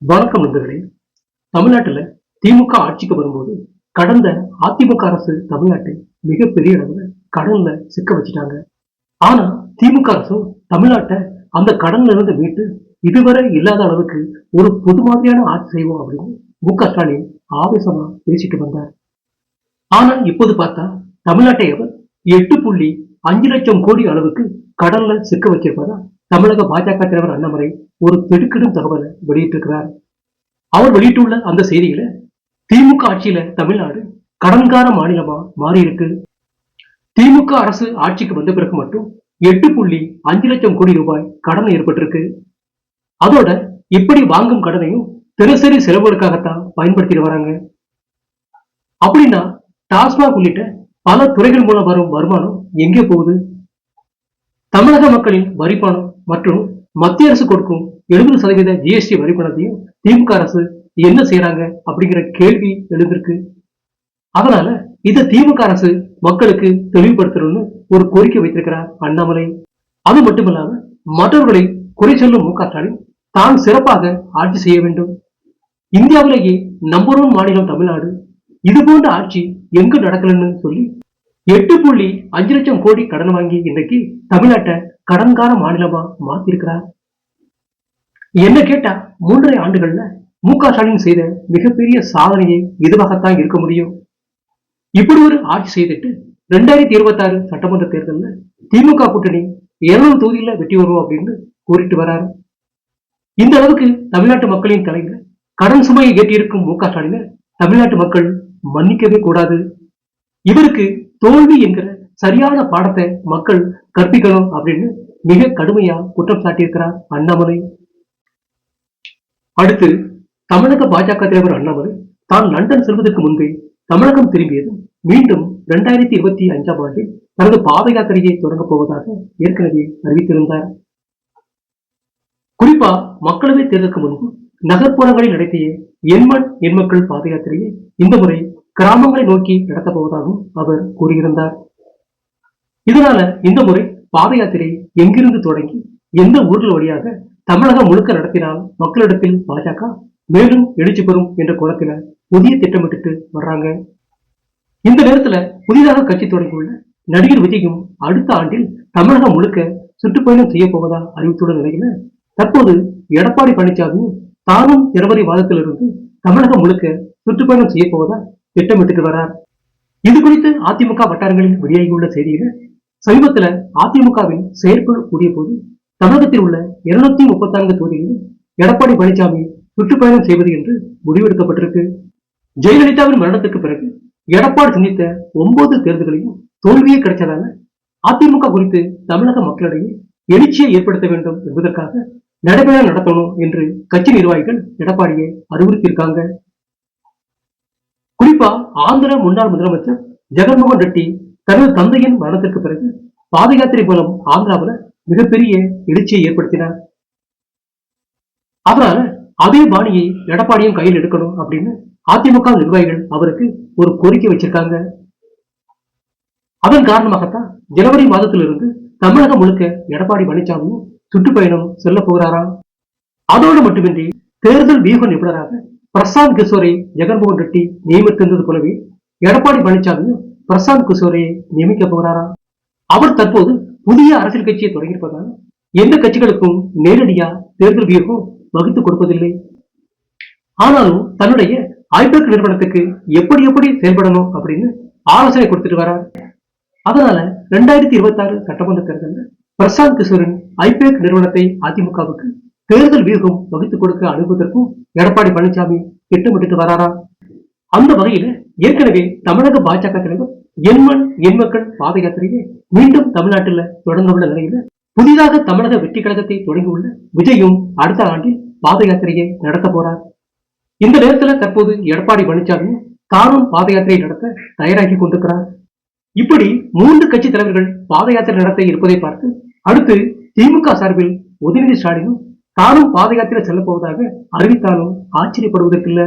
வணக்கம் நண்பர்களே. தமிழ்நாட்டுல திமுக ஆட்சிக்கு வரும்போது கடந்த அதிமுக அரசு தமிழ்நாட்டை மிகப்பெரிய அளவுல கடன்ல சிக்க வச்சுட்டாங்க. ஆனா திமுக அரசும் தமிழ்நாட்டை அந்த கடன்ல இருந்து மீட்டு இதுவரை இல்லாத அளவுக்கு ஒரு பொது மாதிரியான ஆட்சி செய்வோம் அப்படின்னு மு.க. ஸ்டாலின் ஆவேசமா பேசிட்டு வந்தார். ஆனா இப்போது பார்த்தா தமிழ்நாட்டை அவர் 8,5 லட்சம் கோடி அளவுக்கு கடன்ல சிக்க வச்சிருப்பதா தமிழக பாஜக தலைவர் அண்ணாமலை ஒரு திடுக்கிடும் தகவலை வெளியிட்டிருக்கிறார். அவர் வெளியிட்டுள்ள அந்த செய்தியில திமுக ஆட்சியில தமிழ்நாடு கடன்கார மாநிலமா மாறி இருக்கு. திமுக அரசு ஆட்சிக்கு வந்த பிறகு மட்டும் 8,5 லட்சம் கோடி ரூபாய் கடன் ஏற்பட்டிருக்கு. அதோட இப்படி வாங்கும் கடனையும் தினசரி செலவுகளுக்காகத்தான் பயன்படுத்திட்டு வராங்க. அப்படின்னா டாஸ்மாக் உள்ளிட்ட பல துறைகள் மூலம் வரும் வருமானம் எங்கே போகுது? தமிழக மக்களின் வரிப்பணம் மற்றும் மத்திய அரசு கொடுக்கும் 70% ஜிஎஸ்டி வரிப்பணத்தையும் திமுக அரசு என்ன செய்யறாங்க அப்படிங்கிற கேள்வி எழுந்திருக்கு. அதனால இத திமுக அரசு மக்களுக்கு தெளிவுபடுத்தணும்னு ஒரு கோரிக்கை வைத்திருக்கிறார் அண்ணாமலை. அது மட்டுமல்லாம மற்றவர்களை குறை சொல்லும் மு.க.ஸ்டாலின் தான் சிறப்பாக ஆட்சி செய்ய வேண்டும். இந்தியாவிலேயே நம்பர் 1 மாநிலம் தமிழ்நாடு, இது போன்ற ஆட்சி எங்கு நடக்கலன்னு சொல்லி 8,5 லட்சம் கோடி கடன் வாங்கி இன்றைக்கு தமிழ்நாட்டை கடன்கார மாநிலமா மாத்திருக்கிறார். என்ன கேட்டா 3.5 ஆண்டுகள்ல மு.க.ஸ்டாலின் செய்த மிகப்பெரிய சாதனையை இதுவாகத்தான் இருக்க முடியும். இப்படி ஒரு ஆட்சி செய்துட்டு 2026 சட்டமன்ற தேர்தலில் திமுக கூட்டணி 200 தொகுதியில வெற்றி வருவோம் அப்படின்னு கூறிட்டு வராரு. இந்த அளவுக்கு தமிழ்நாட்டு மக்களின் தலையில கடன் சுமையை ஏற்றியிருக்கும் மு.க.ஸ்டாலினை தமிழ்நாட்டு மக்கள் மன்னிக்கவே கூடாது. இவருக்கு தோல்வி என்கிற சரியான பாடத்தை மக்கள் கற்பிக்கணும் அப்படின்னு மிக கடுமையா குற்றம் சாட்டியிருக்கிறார் அண்ணாமலை. அடுத்து தமிழக பாஜக தலைவர் அண்ணாமலை தான் லண்டன் செல்வதற்கு முன்பே தமிழகம் திரும்பியதும் மீண்டும் 2025 ஆண்டில் தனது பாத யாத்திரையை தொடங்கப் போவதாக ஏற்கனவே அறிவித்திருந்தார். குறிப்பா மக்களவை தேர்தலுக்கு முன்பு நகர்ப்புறங்களில் நடத்திய எண்மண் எண்மக்கள் பாத யாத்திரையை இந்த முறை கிராமங்களை நோக்கி நடத்தப் போவதாகவும் அவர் கூறியிருந்தார். இதனால இந்த முறை பாத யாத்திரை எங்கிருந்து தொடங்கி எந்த ஊர்கள் வழியாக தமிழகம் முழுக்க நடத்தினால் மக்களிடத்தில் பாஜக மேலும் எழுச்சி பெறும் என்ற கோணத்தில புதிய திட்டமிட்டு வர்றாங்க. இந்த நேரத்துல புதிதாக கட்சி தொடங்கியுள்ள நடிகர் விஜயும் அடுத்த ஆண்டில் தமிழகம் முழுக்க சுற்றுப்பயணம் செய்ய போவதா அறிவித்துள்ள நிலையில தற்போது எடப்பாடி பழனிசாமியும் தானும் ஜனவரி மாதத்திலிருந்து தமிழகம் முழுக்க சுற்றுப்பயணம் செய்ய போவதா திட்டமிட்டு வரார். இது குறித்து அதிமுக வட்டாரங்களில் வெளியாகியுள்ள செய்தியில சமீபத்தில் அதிமுகவின் செயற்குழு கூடிய போது தமிழகத்தில் உள்ள 234 தொகுதிகளில் எடப்பாடி பழனிசாமி சுற்றுப்பயணம் செய்வது என்று முடிவெடுக்கப்பட்டிருக்கு. ஜெயலலிதாவின் மரணத்துக்கு பிறகு எடப்பாடி சந்தித்த 9 தேர்தல்களையும் தோல்வியே கிடைச்சதால அதிமுக குறித்து தமிழக மக்களிடையே எழுச்சியை ஏற்படுத்த வேண்டும் என்பதற்காக நடைபயணம் நடத்தணும் என்று கட்சி நிர்வாகிகள் எடப்பாடியை அறிவுறுத்தியிருக்காங்க. குறிப்பா ஆந்திர முன்னாள் முதலமைச்சர் ஜெகன்மோகன் ரெட்டி தனது தந்தையின் மரணத்திற்கு பிறகு பாத யாத்திரை மூலம் ஆந்திராவில் மிகப்பெரிய எழுச்சியை ஏற்படுத்தினார். அதனால அதே பாணியை எடப்பாடியும் கையில் எடுக்கணும் அப்படின்னு அதிமுக நிர்வாகிகள் அவருக்கு ஒரு கோரிக்கை வச்சிருக்காங்க. அதன் காரணமாகத்தான் ஜனவரி மாதத்திலிருந்து தமிழகம் முழுக்க எடப்பாடி பழனிசாமியும் சுற்றுப்பயணம் செல்ல போகிறாராம். அதோடு மட்டுமின்றி தேர்தல் வியூக நிபுணராக பிரசாந்த் கிஷோரை ஜெகன்மோகன் ரெட்டி நியமித்திருந்தது போலவே எடப்பாடி பழனிசாமியும் பிரசாந்த் கிஷோரையை நியமிக்க போகிறாராம். அவர் தற்போது புதிய அரசியல் கட்சியை தொடங்கியிருப்பதால் எந்த கட்சிகளுக்கும் நேரடியா தேர்தல் வியூகம் வகுத்துக் கொடுப்பதில்லை. ஆனாலும் தன்னுடைய ஐபேக் நிறுவனத்துக்கு எப்படி செயல்படணும் அப்படின்னு ஆலோசனை கொடுத்துட்டு வரார். அதனால 2026 சட்டமன்ற தேர்தலில் பிரசாந்த் கிஷோரின் ஐபேக் நிறுவனத்தை அதிமுகவுக்கு தேர்தல் வியூகம் வகுத்துக் கொடுக்க அனுப்புவதற்கும் எடப்பாடி பழனிசாமி திட்டமிட்டு வராராம். அந்த வகையில ஏற்கனவே தமிழக பாஜக தலைவர் எண்மண் எண்மக்கள் பாத யாத்திரையை மீண்டும் தமிழ்நாட்டில் தொடங்க உள்ள நிலையில புதிதாக தமிழக வெற்றி கழகத்தை தொடங்கியுள்ள விஜயும் அடுத்த ஆண்டில் பாத யாத்திரையை நடத்த போறார். இந்த நேரத்தில் தற்போது எடப்பாடி பழனிசாமியும் தானும் பாத யாத்திரை நடத்த தயாராகி கொண்டிருக்கிறார். இப்படி 3 கட்சி தலைவர்கள் பாத யாத்திரை நடத்த இருப்பதை பார்த்து அடுத்து திமுக சார்பில் உதயநிதி ஸ்டாலினும் தானும் பாத யாத்திரை செல்ல போவதாக அறிவித்தாலும் ஆச்சரியப்படுவதற்கில்லை.